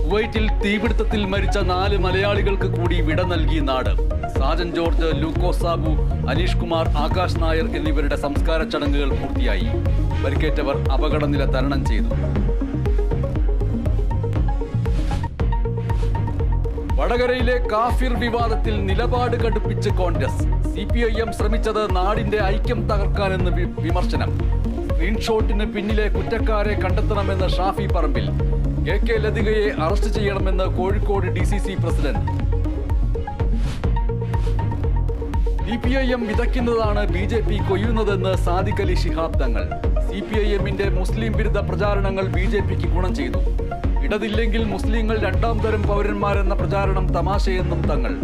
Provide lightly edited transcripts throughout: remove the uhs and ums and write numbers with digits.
കുവൈറ്റിൽ തീപിടുത്തത്തിൽ മരിച്ച 4 മലയാളികൾക്ക് കൂടി വിട നൽകി നാട്. സാജൻ ജോർജ്, ലൂക്കോ സാബു, അനീഷ് കുമാർ, ആകാശ് നായർ എന്നിവരുടെ സംസ്കാര ചടങ്ങുകൾ പൂർത്തിയായി. പരിക്കേറ്റവർ അപകടനില തരണം ചെയ്തു. വടകരയിലെ കാഫിർ വിവാദത്തിൽ നിലപാട് കടുപ്പിച്ച് കോൺഗ്രസ്. CPIM ശ്രമിച്ചത് നാടിന്റെ ഐക്യം തകർക്കാനെന്ന് വിമർശനം. സ്ക്രീൻഷോട്ടിന് പിന്നിലെ കുറ്റക്കാരെ കണ്ടെത്തണമെന്ന് ഷാഫി പറമ്പിൽ. KK ലതികയെ അറസ്റ്റ് ചെയ്യണമെന്ന് കോഴിക്കോട് DCC പ്രസിഡന്റ്. CPIM വിതയ്ക്കുന്നതാണ് BJP കൊയ്യുന്നതെന്ന് സാദിഖ് അലി ശിഹാബ് തങ്ങൾ. CPIM-ന്റെ മുസ്ലിം വിരുദ്ധ പ്രചാരണങ്ങൾ BJPക്ക് ഗുണം ചെയ്തു. ഇടതില്ലെങ്കിൽ മുസ്ലിങ്ങൾ 2ാം തരം പൗരന്മാരെന്ന പ്രചാരണം തമാശയെന്നും തങ്ങൾ.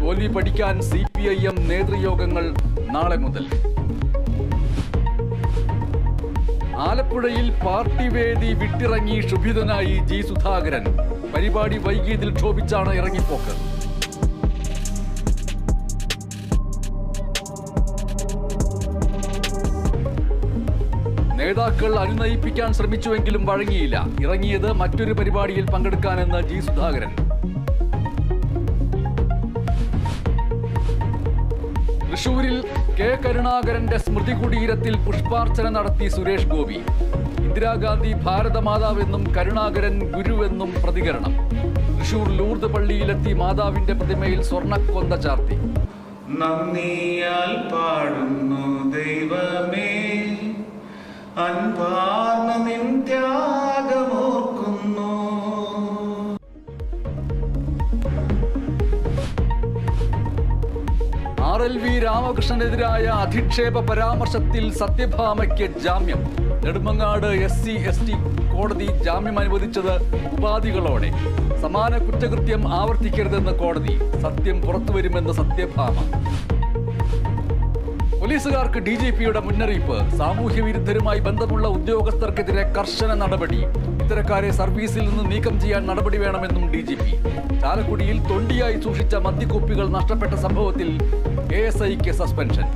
തോൽവി പഠിക്കാൻ CPIM നേതൃയോഗങ്ങൾ നാളെ മുതൽ. ആലപ്പുഴയിൽ പാർട്ടി വേദി വിട്ടിറങ്ങി ക്ഷുഭിതനായി G സുധാകരൻ. പരിപാടി വൈകിയതിൽ ക്ഷോഭിച്ചാണ് ഇറങ്ങിപ്പോക്ക്. നേതാക്കൾ അനുനയിപ്പിക്കാൻ ശ്രമിച്ചുവെങ്കിലും വഴങ്ങിയില്ല. ഇറങ്ങിയത് മറ്റൊരു പരിപാടിയിൽ പങ്കെടുക്കാനെന്ന് G സുധാകരൻ. തൃശൂരിൽ K കരുണാകരന്റെ സ്മൃതി കുടീരത്തിൽ പുഷ്പാർച്ചന നടത്തി സുരേഷ് ഗോപി. ഇന്ദിരാഗാന്ധി ഭാരതമാതാവെന്നും കരുണാകരൻ ഗുരുവെന്നും പ്രതികരണം. തൃശൂർ ലൂർദ് പള്ളിയിലെത്തി മാതാവിന്റെ പ്രതിമയിൽ സ്വർണ്ണക്കൊന്ത ചാർത്തി. നന്ദിയാൽ പാടുന്നു ദൈവമേ, അൻപാർന്ന നിൻ ത്യാഗമോർക്കുന്നു. RLV രാമകൃഷ്ണനെതിരായ അധിക്ഷേപ പരാമർശത്തിൽ സത്യഭാമയ്ക്ക് ജാമ്യം. നെടുമങ്ങാട് SC/ST കോടതി ജാമ്യം അനുവദിച്ചത് ഉപാധികളോടെ. സമാന കുറ്റകൃത്യം ആവർത്തിക്കരുതെന്ന് കോടതി. സത്യം പുറത്തുവരുമെന്ന് സത്യഭാമ. പോലീസുകാർക്ക് DGPയുടെ മുന്നറിയിപ്പ്. സാമൂഹ്യ വിരുദ്ധരുമായി ബന്ധമുള്ള ഉദ്യോഗസ്ഥർക്കെതിരെ കർശന നടപടി. ഇത്തരക്കാരെ സർവീസിൽ നിന്ന് നീക്കം ചെയ്യാൻ നടപടി വേണമെന്നും DGP. ചാലക്കുടിയിൽ തൊണ്ടിയായി സൂക്ഷിച്ച മദ്യക്കുപ്പികൾ നഷ്ടപ്പെട്ട സംഭവത്തിൽ ASIക്ക് സസ്പെൻഷൻ.